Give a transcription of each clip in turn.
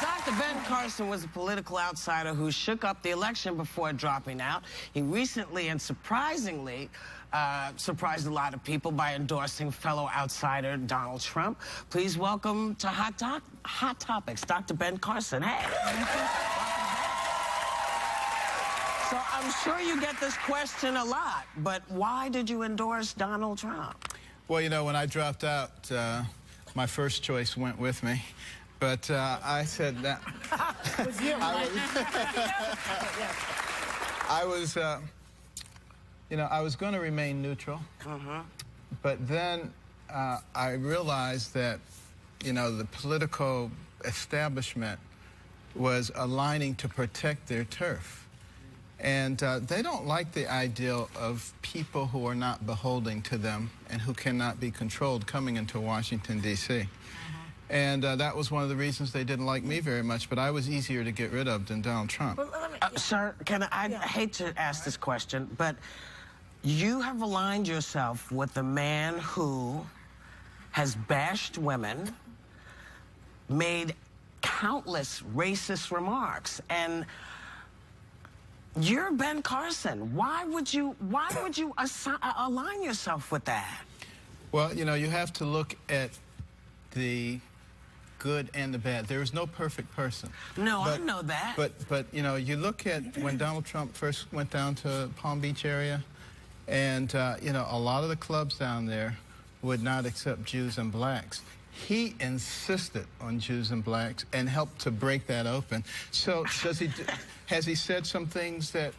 Dr. Ben Carson was a political outsider who shook up the election before dropping out. He recently and surprisingly surprised a lot of people by endorsing fellow outsider Donald Trump. Please welcome to Hot Topics, Dr. Ben Carson. Hey. So I'm sure you get this question a lot, but why did you endorse Donald Trump? Well, you know, when I dropped out, my first choice went with me. But I said that It was you, I was going to remain neutral. But then I realized that, the political establishment was aligning to protect their turf. And they don't like the idea of people who are not beholden to them and who cannot be controlled coming into Washington, D.C. And that was one of the reasons they didn't like me very much, but I was easier to get rid of than Donald Trump. Sir, I hate to ask this question, but you have aligned yourself with a man who has bashed women, made countless racist remarks, and you're Ben Carson. Why would you align yourself with that? Well, you have to look at the good and the bad. There is no perfect person. No, I know that. But you look at when Donald Trump first went down to Palm Beach area, and a lot of the clubs down there would not accept Jews and blacks. He insisted on Jews and blacks and helped to break that open. So has he said some things that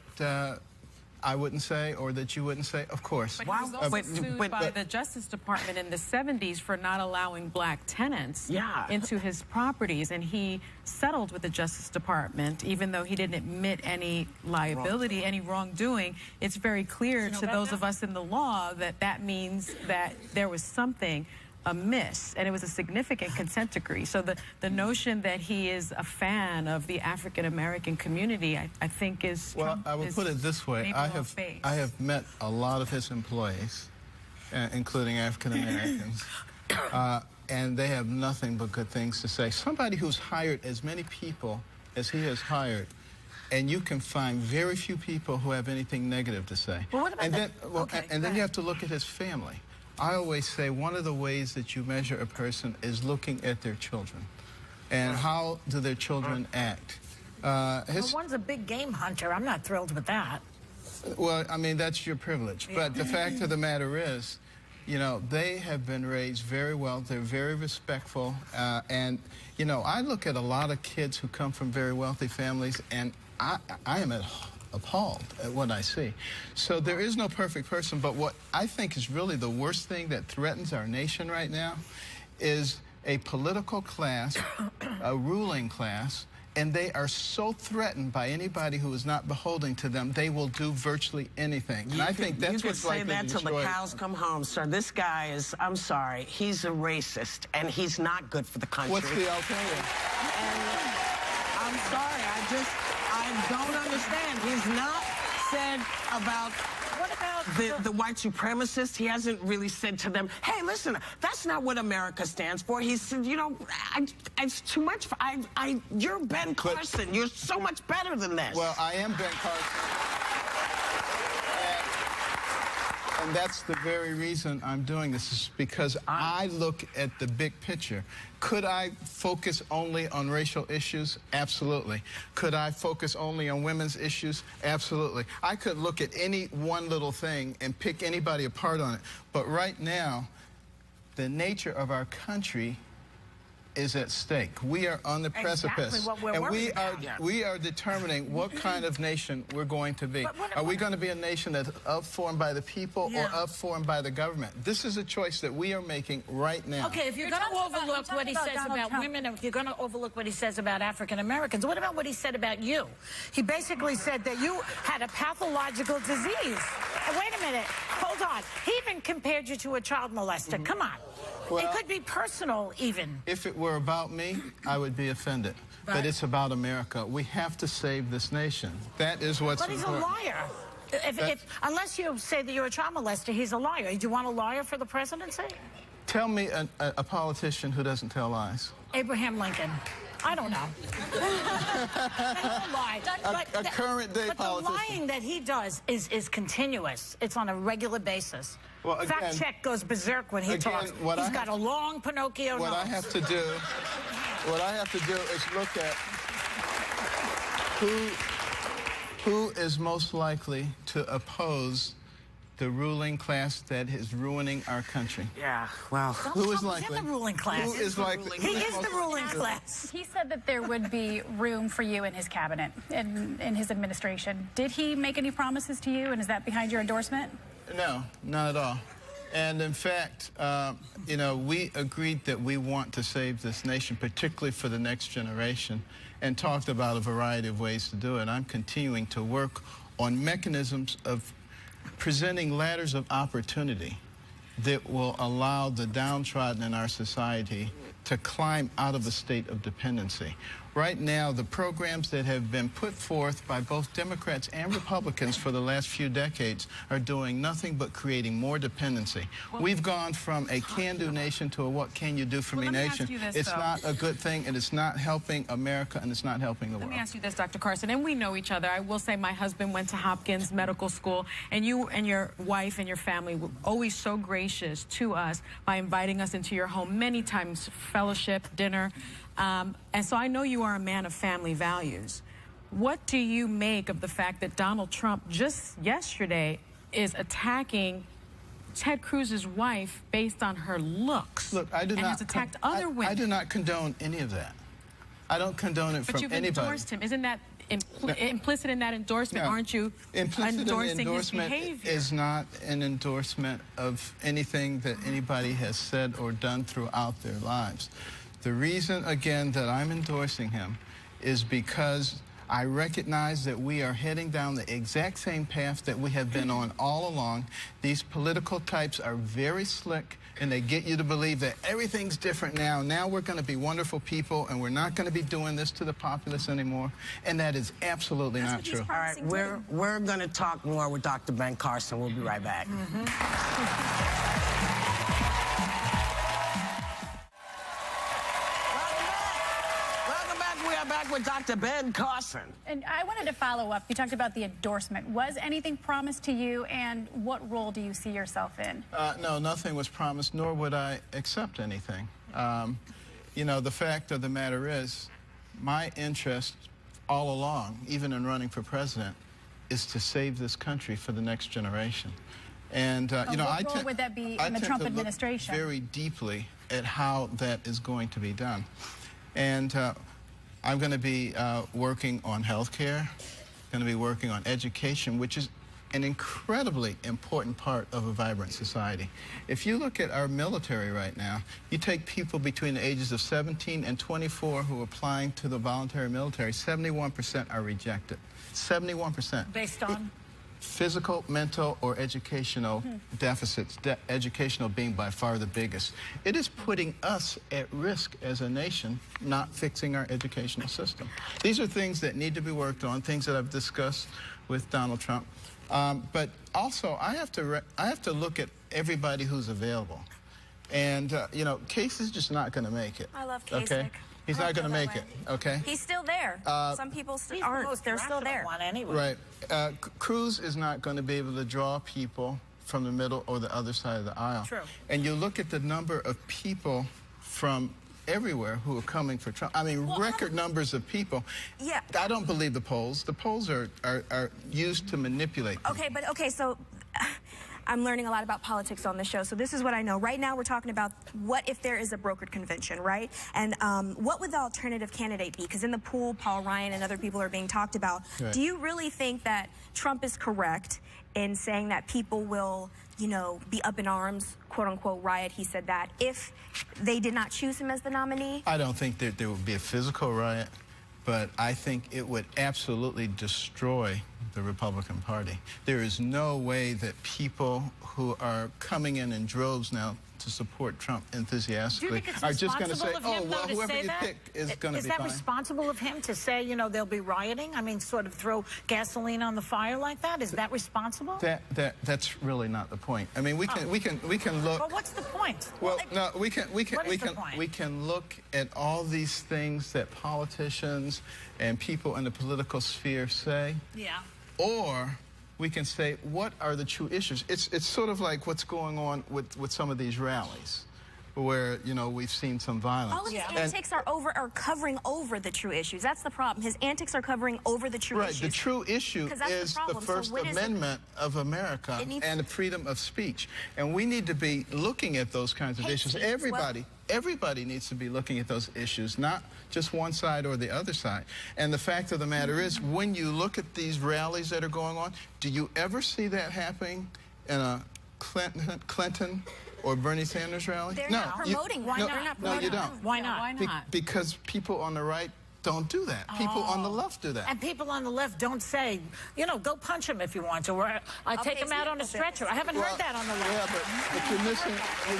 I wouldn't say or that you wouldn't say? Of course. But he was also sued by the Justice Department in the 70s for not allowing black tenants into his properties, and he settled with the Justice Department, even though he didn't admit any liability, any wrongdoing. It's very clear to those of us in the law that that means that there was something amiss, and it was a significant consent decree. So the notion that he is a fan of the African-American community, I think is... Well, I will put it this way. I have met a lot of his employees, including African-Americans, and they have nothing but good things to say. Somebody who's hired as many people as he has hired, and you can find very few people who have anything negative to say. Well, what about and then you have to look at his family. I always say one of the ways that you measure a person is looking at their children. And how do their children act? Well, one's a big game hunter. I'm not thrilled with that. Well, I mean, that's your privilege. But the fact of the matter is, they have been raised very well. They're very respectful. And, I look at a lot of kids who come from very wealthy families, and I am appalled at what I see. So there is no perfect person, but what I think is really the worst thing that threatens our nation right now is a political class, a ruling class, and they are so threatened by anybody who is not beholden to them, they will do virtually anything. And I think that's what's likely to destroy. You can say that till the cows come home, sir. This guy is, I'm sorry, he's a racist, and he's not good for the country. What's the alternative? And I'm sorry, I don't understand. He's not said about the white supremacists. He hasn't really said to them, hey, listen, that's not what America stands for. He said, it's too much. You're Ben Carson. You're so much better than this. Well, I am Ben Carson. And that's the very reason I'm doing this, is because I look at the big picture. Could I focus only on racial issues? Absolutely. Could I focus only on women's issues? Absolutely. I could look at any one little thing and pick anybody apart on it. But right now, the nature of our country is at stake. We are on the precipice, and we are determining what kind of nation we're going to be. Are we going to be a nation that's upformed by the people or upformed by the government? This is a choice that we are making right now. Okay, if you're going to overlook what he says about women, if you're going to overlook what he says about African Americans, what about what he said about you? He basically said that you had a pathological disease. Wait a minute, hold on. He even compared you to a child molester. Come on. Well, it could be personal, even. If it were about me, I would be offended. But it's about America. We have to save this nation. That is what's important. But he's a liar. Unless you say that you're a child molester, he's a liar. Do you want a liar for the presidency? Tell me a politician who doesn't tell lies. Abraham Lincoln. I don't know. Lie. A current day but politician. The lying that he does is continuous. It's on a regular basis. Well, again, Fact check goes berserk when he talks. He's got a long Pinocchio nose. What I have to do is look at who is most likely to oppose the ruling class that is ruining our country. Yeah, well, who is likely? He's in the ruling class. Who is likely? He is the ruling class. He said that there would be room for you in his cabinet, in his administration. Did he make any promises to you, and is that behind your endorsement? No, not at all. And in fact, you know, we agreed that we want to save this nation, particularly for the next generation, and talked about a variety of ways to do it. I'm continuing to work on mechanisms of presenting ladders of opportunity that will allow the downtrodden in our society to climb out of a state of dependency. Right now, the programs that have been put forth by both Democrats and Republicans for the last few decades are doing nothing but creating more dependency. We've gone from a can-do nation to a what can you do for me nation. It's not a good thing, and it's not helping America, and it's not helping the world. Let me ask you this, Dr. Carson, and we know each other. I will say my husband went to Hopkins Medical School, and you and your wife and your family were always so gracious to us by inviting us into your home many times, fellowship, dinner. And so I know you are a man of family values. What do you make of the fact that Donald Trump just yesterday is attacking Ted Cruz's wife based on her looks? Look, I do and not has attacked other women. I do not condone any of that. I don't condone it from anybody. But you've endorsed him. Isn't that implicit in that endorsement? No. Aren't you endorsing his behavior? Is not an endorsement of anything that anybody has said or done throughout their lives. The reason, again, that I'm endorsing him is because I recognize that we are heading down the exact same path that we have been on all along. These political types are very slick, and they get you to believe that everything's different now. Now we're going to be wonderful people, and we're not going to be doing this to the populace anymore. And that is absolutely not true. All right, we're going to talk more with Dr. Ben Carson. We'll be right back. Back with Dr. Ben Carson. And I wanted to follow up. You talked about the endorsement. Was anything promised to you, and what role do you see yourself in? No, nothing was promised, nor would I accept anything. You know, the fact of the matter is, my interest all along, even in running for president, is to save this country for the next generation. And, you know, what role would that be in the Trump administration? Look very deeply at how that is going to be done. And I'm going to be working on health care, going to be working on education, which is an incredibly important part of a vibrant society. If you look at our military right now, you take people between the ages of 17 and 24 who are applying to the voluntary military, 71% are rejected. 71%. Based on? Physical, mental, or educational deficits, educational being by far the biggest. It is putting us at risk as a nation, not fixing our educational system. These are things that need to be worked on, things that I've discussed with Donald Trump. But also, I have to look at everybody who's available. And, you know, Case is just not going to make it. I love Kasich. Okay? He's not going to make it, okay? He's still there. Some people aren't. They're still there. Right. Cruz is not going to be able to draw people from the middle or the other side of the aisle. True. And you look at the number of people from everywhere who are coming for Trump. I mean, record numbers of people. Yeah. I don't believe the polls. The polls are used to manipulate people. Okay, so I'm learning a lot about politics on this show, so this is what I know. Right now, we're talking about what if there is a brokered convention, right? And what would the alternative candidate be? Because in the pool, Paul Ryan and other people are being talked about. Right. Do you really think that Trump is correct in saying that people will, you know, be up in arms, quote-unquote riot, he said that, if they did not choose him as the nominee? I don't think that there would be a physical riot, but I think it would absolutely destroy the Republican Party. There is no way that people who are coming in droves now to support Trump enthusiastically are just going to say, oh, well, whoever you pick is going to be fine. Is that responsible of him to say, you know, they'll be rioting? I mean, sort of throw gasoline on the fire like that? Is that responsible? That's really not the point. I mean, we can look. Well, what's the point? Well, no, we can look at all these things that politicians and people in the political sphere say. Yeah. Or we can say, what are the true issues? It's sort of like what's going on with some of these rallies, where, you know, we've seen some violence. All of his antics are covering over the true issues. That's the problem. His antics are covering over the true issues. Right. The true issue is the First Amendment of America and the freedom of speech. And we need to be looking at those kinds of issues. Everybody needs to be looking at those issues, not just one side or the other side. And the fact of the matter is, when you look at these rallies that are going on, do you ever see that happening in a Clinton or Bernie Sanders rally? They're not promoting. Why not? No, you don't. Why not? Why not? Because people on the right don't do that. People on the left do that. And people on the left don't say, you know, go punch him if you want to, or I take him out on a stretcher. I haven't heard that on the left. Yeah, but you're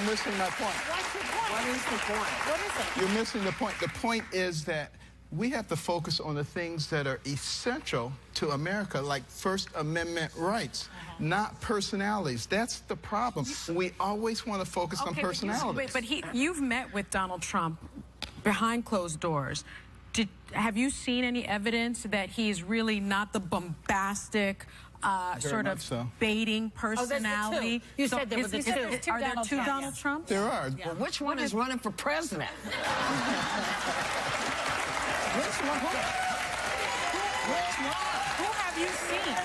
missing my point. What's your point? What is the point? What is it? You're missing the point. The point is that we have to focus on the things that are essential to America, like First Amendment rights, not personalities. That's the problem. We always want to focus on personalities. But you've met with Donald Trump behind closed doors. Have you seen any evidence that he's really not the bombastic, sort of baiting personality? You said there was a two. Are there two Donald Trumps? There are. Yeah. Well, which one is running for president? Which one? Who have you seen?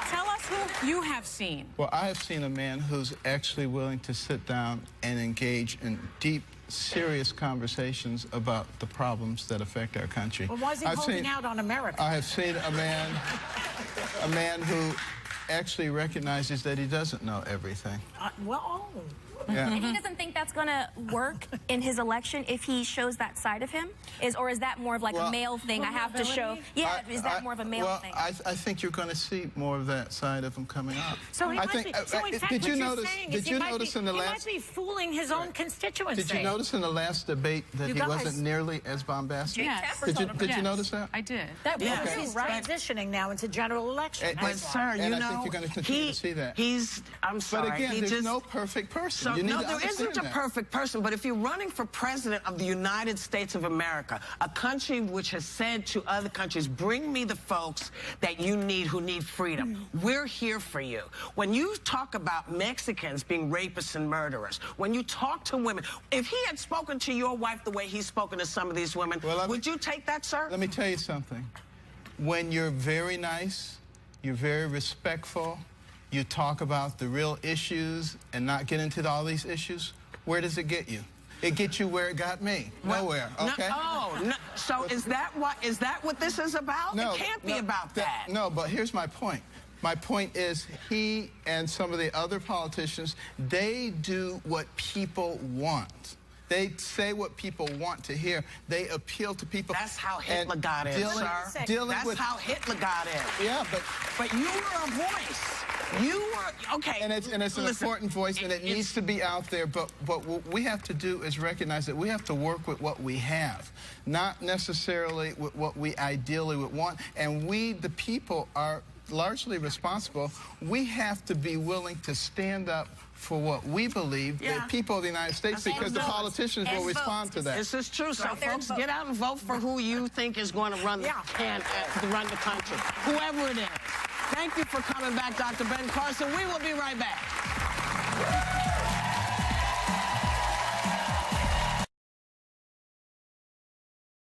Tell us who you have seen. Well, I have seen a man who's actually willing to sit down and engage in deep, serious conversations about the problems that affect our country. Well, why is he holding out on America? I have seen a man who actually recognizes that he doesn't know everything. And he doesn't think that's going to work in his election if he shows that side of him? Or is that more of like a male thing I have to show? Yeah, is that more of a male thing? I think you're going to see more of that side of him coming up. So he might be, did you notice in the last... He might be fooling his own constituency. Did you notice in the last debate that he wasn't nearly as bombastic? Yes. Did you notice that? I did. He's transitioning now into general election. But sir, you know, I think you're going to continue to see that. I'm sorry. But again, there's no perfect person. No, there isn't a perfect person, but if you're running for president of the United States of America, a country which has said to other countries, bring me the folks that you need who need freedom. We're here for you. When you talk about Mexicans being rapists and murderers, when you talk to women, if he had spoken to your wife the way he's spoken to some of these women, would you take that, sir? Let me tell you something. When you're very nice, you're very respectful, you talk about the real issues and not get into all these issues, where does it get you? It gets you where it got me. Nowhere, okay? No. So is that what this is about? No, it can't be about that. No, but here's my point. My point is he and some of the other politicians, they do what people want. They say what people want to hear. They appeal to people. That's how Hitler got in, sir. That's how Hitler got in. Yeah, but you were a voice. You were, okay. And it's an important voice, and it needs to be out there. But what we have to do is recognize that we have to work with what we have, not necessarily with what we ideally would want. And we, the people, are largely responsible. We have to be willing to stand up for what we believe, the people of the United States, because the politicians will respond to that. This is true. So, folks, get out and vote for who you think is going to run the country, whoever it is. Thank you for coming back, Dr. Ben Carson. We will be right back.